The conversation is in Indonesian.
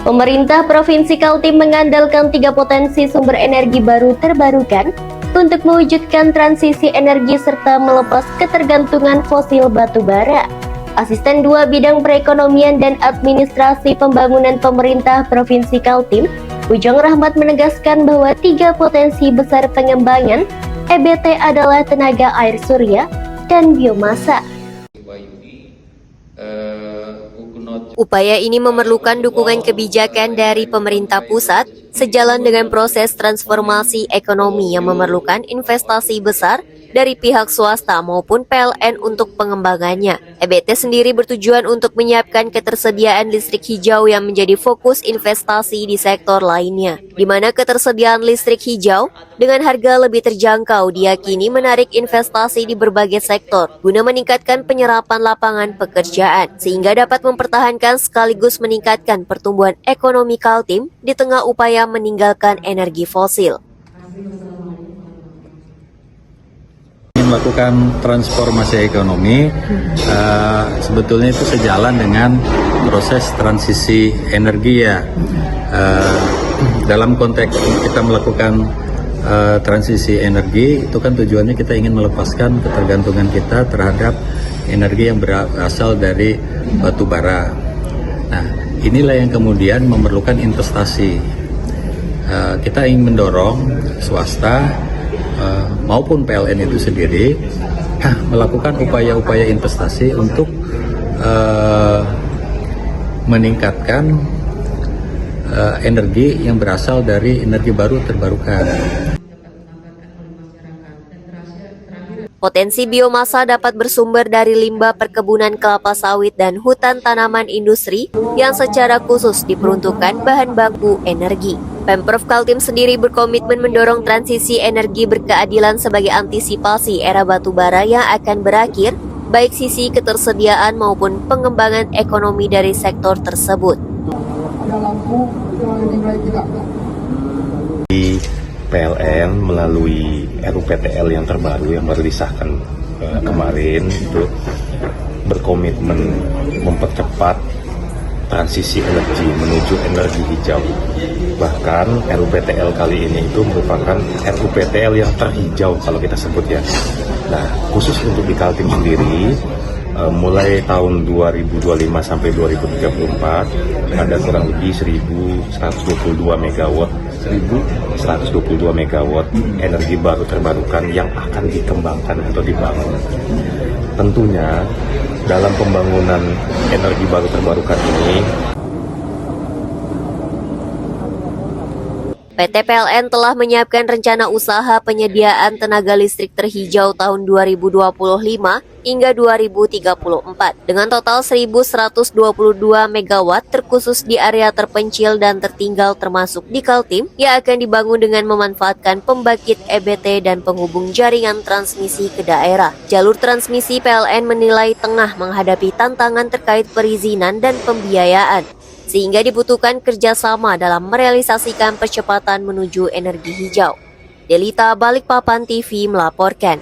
Pemerintah Provinsi Kaltim mengandalkan 3 potensi sumber energi baru terbarukan untuk mewujudkan transisi energi serta melepas ketergantungan fosil batu bara. Asisten 2 Bidang Perekonomian dan Administrasi Pembangunan Pemerintah Provinsi Kaltim, Ujang Rahmat menegaskan bahwa 3 potensi besar pengembangan EBT adalah tenaga air surya dan biomasa. Upaya ini memerlukan dukungan kebijakan dari pemerintah pusat sejalan dengan proses transformasi ekonomi yang memerlukan investasi besar dari pihak swasta maupun PLN untuk pengembangannya. EBT sendiri bertujuan untuk menyiapkan ketersediaan listrik hijau yang menjadi fokus investasi di sektor lainnya, di mana ketersediaan listrik hijau dengan harga lebih terjangkau diyakini menarik investasi di berbagai sektor guna meningkatkan penyerapan lapangan pekerjaan, sehingga dapat mempertahankan sekaligus meningkatkan pertumbuhan ekonomi Kaltim di tengah upaya meninggalkan energi fosil. Melakukan transformasi ekonomi sebetulnya itu sejalan dengan proses transisi energi ya. Dalam konteks kita melakukan transisi energi itu kan tujuannya kita ingin melepaskan ketergantungan kita terhadap energi yang berasal dari batu bara. Nah, inilah yang kemudian memerlukan investasi. Kita ingin mendorong swasta maupun PLN itu sendiri melakukan upaya-upaya investasi untuk meningkatkan energi yang berasal dari energi baru terbarukan. Potensi biomasa dapat bersumber dari limbah perkebunan kelapa sawit dan hutan tanaman industri yang secara khusus diperuntukkan bahan baku energi. Pemprov Kaltim sendiri berkomitmen mendorong transisi energi berkeadilan sebagai antisipasi era batu bara yang akan berakhir, baik sisi ketersediaan maupun pengembangan ekonomi dari sektor tersebut. PLN melalui RUPTL yang terbaru yang baru disahkan kemarin itu berkomitmen mempercepat transisi energi menuju energi hijau. Bahkan RUPTL kali ini itu merupakan RUPTL yang terhijau kalau kita sebut ya. Nah, khusus untuk di Kaltim sendiri mulai tahun 2025 sampai 2034 ada kurang lebih 1.122 megawatt energi baru terbarukan yang akan dikembangkan atau dibangun. Tentunya dalam pembangunan energi baru terbarukan ini PT PLN telah menyiapkan rencana usaha penyediaan tenaga listrik terhijau tahun 2025 hingga 2034 dengan total 1.122 megawatt terkhusus di area terpencil dan tertinggal termasuk di Kaltim yang akan dibangun dengan memanfaatkan pembangkit EBT dan penghubung jaringan transmisi ke daerah. Jalur transmisi PLN menilai tengah menghadapi tantangan terkait perizinan dan pembiayaan, sehingga dibutuhkan kerjasama dalam merealisasikan percepatan menuju energi hijau. Delita Balikpapan TV melaporkan.